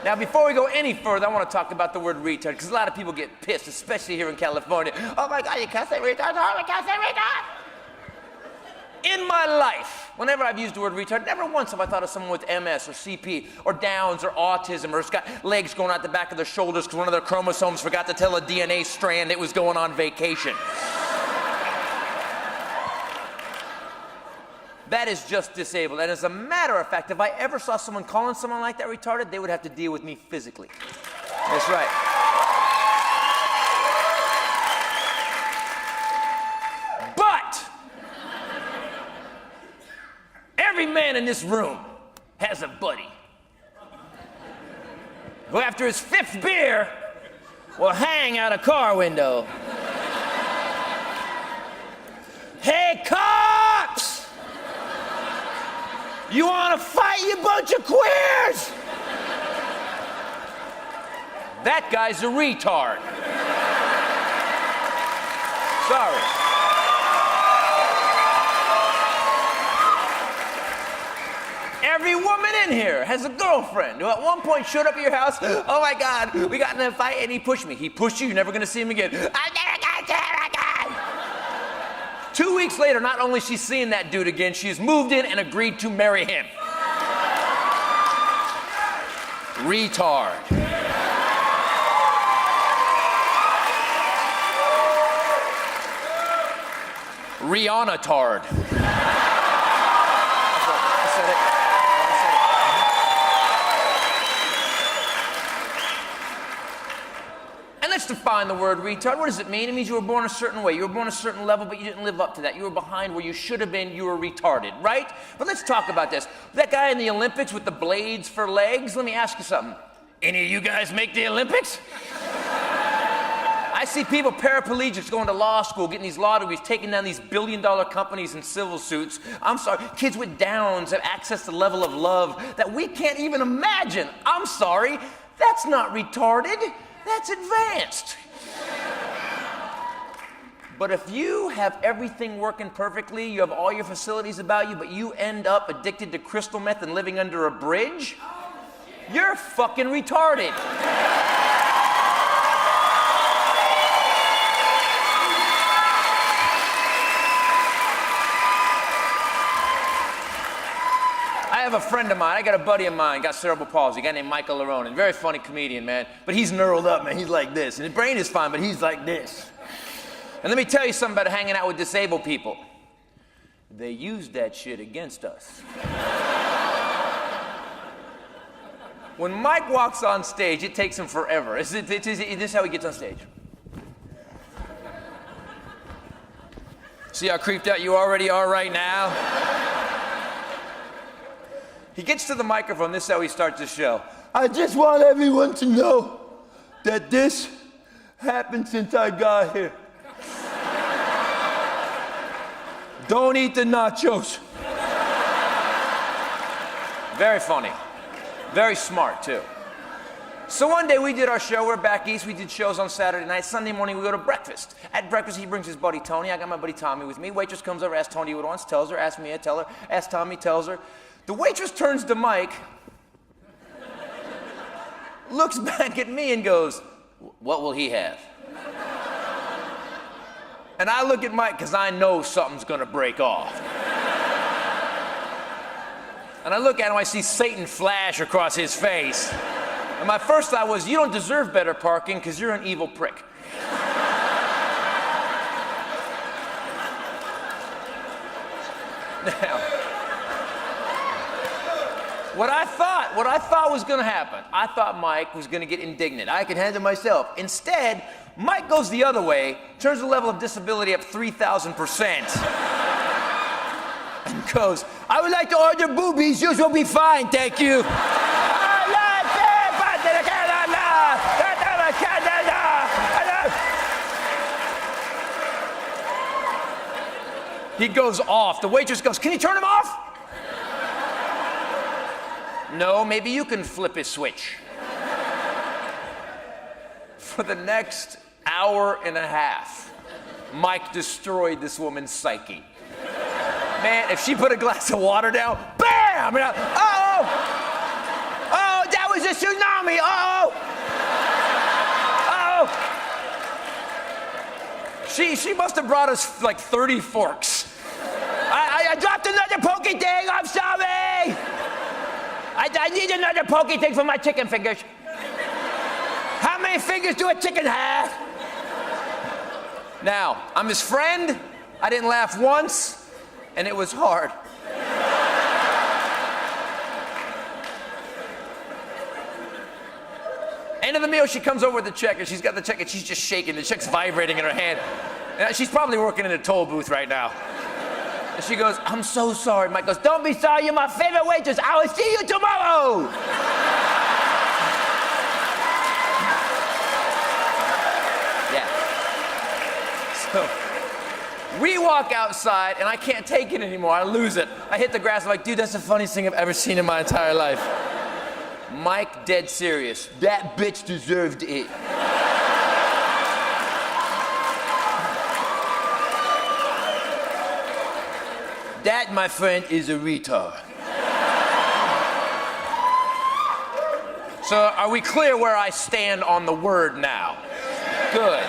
Now, before we go any further, I want to talk about the word retard, because a lot of people get pissed, especially here in California. Oh my God, you can't say retard. Oh, you can't say retard. In my life, whenever I've used the word retard, never once have I thought of someone with MS or CP or Downs or autism or has got legs going out the back of their shoulders because one of their chromosomes forgot to tell a DNA strand it was going on vacation. That is just disabled. And as a matter of fact, if I ever saw someone calling someone like that retarded, they would have to deal with me physically. That's right. But every man in this room has a buddy who, after his 5th beer, will hang out a car window. Hey, cops! You want to fight, you bunch of queers? That guy's a retard. Sorry. Every woman in here has a girlfriend who at one point showed up at your house. Oh my God, we got in a fight and he pushed me. He pushed you, you're never gonna see him again. I'm never gonna see him again. 2 weeks later, not only is she seeing that dude again, she has moved in and agreed to marry him. Retard. Rihanna-tard. Let's define the word retard. What does it mean? It means you were born a certain way. You were born a certain level, but you didn't live up to that. You were behind where you should have been. You were retarded, right? But let's talk about this. That guy in the Olympics with the blades for legs, let me ask you something. Any of you guys make the Olympics? I see people, paraplegics, going to law school, getting these law degrees, taking down these billion-dollar companies in civil suits. I'm sorry, kids with Downs have access to the level of love that we can't even imagine. I'm sorry, that's not retarded. That's advanced. But if you have everything working perfectly, you have all your facilities about you, but you end up addicted to crystal meth and living under a bridge, you're fucking retarded. I have a friend of mine, I got a buddy of mine, got cerebral palsy, a guy named Michael Laronin, very funny comedian, man, but he's knurled up, man, he's like this, and his brain is fine, but he's like this. And let me tell you something about hanging out with disabled people. They use that shit against us. When Mike walks on stage, it takes him forever. Is this how he gets on stage? See how creeped out you already are right now? He gets to the microphone, this is how he starts his show. I just want everyone to know that this happened since I got here. Don't eat the nachos. Very funny. Very smart, too. So one day we did our show, we're back east, we did shows on Saturday night. Sunday morning we go to breakfast. At breakfast he brings his buddy Tony, I got my buddy Tommy with me. Waitress comes over, asks Tony what he wants, tells her, asks me, I tell her, asks Tommy, tells her. The waitress turns to Mike, looks back at me and goes, what will he have? And I look at Mike because I know something's gonna break off. And I look at him, I see Satan flash across his face. And my first thought was, you don't deserve better parking because you're an evil prick. Now, what I thought was going to happen, I thought Mike was going to get indignant. I could handle myself. Instead, Mike goes the other way, turns the level of disability up 3,000%, and goes, I would like to order boobies. Yours will be fine, thank you. He goes off. The waitress goes, can you turn him off? No, maybe you can flip his switch. For the next hour and a half, Mike destroyed this woman's psyche. Man, if she put a glass of water down, bam! Oh, that it's a tsunami. Uh-oh. Uh-oh. She must have brought us like 30 forks. I dropped another pokey thing. I'm sorry. I need another pokey thing for my chicken fingers. How many fingers do a chicken have? Now, I'm his friend. I didn't laugh once, and it was hard. End of the meal, she comes over with the check, and she's got the check, and she's just shaking. The check's vibrating in her hand. And she's probably working in a toll booth right now. And she goes, I'm so sorry. Mike goes, don't be sorry, you're my favorite waitress. I will see you tomorrow. Yeah. So we walk outside, and I can't take it anymore. I lose it. I hit the grass. I'm like, dude, that's the funniest thing I've ever seen in my entire life. Mike, dead serious. That bitch deserved it. That, my friend, is a retard. So, are we clear where I stand on the word now? Good.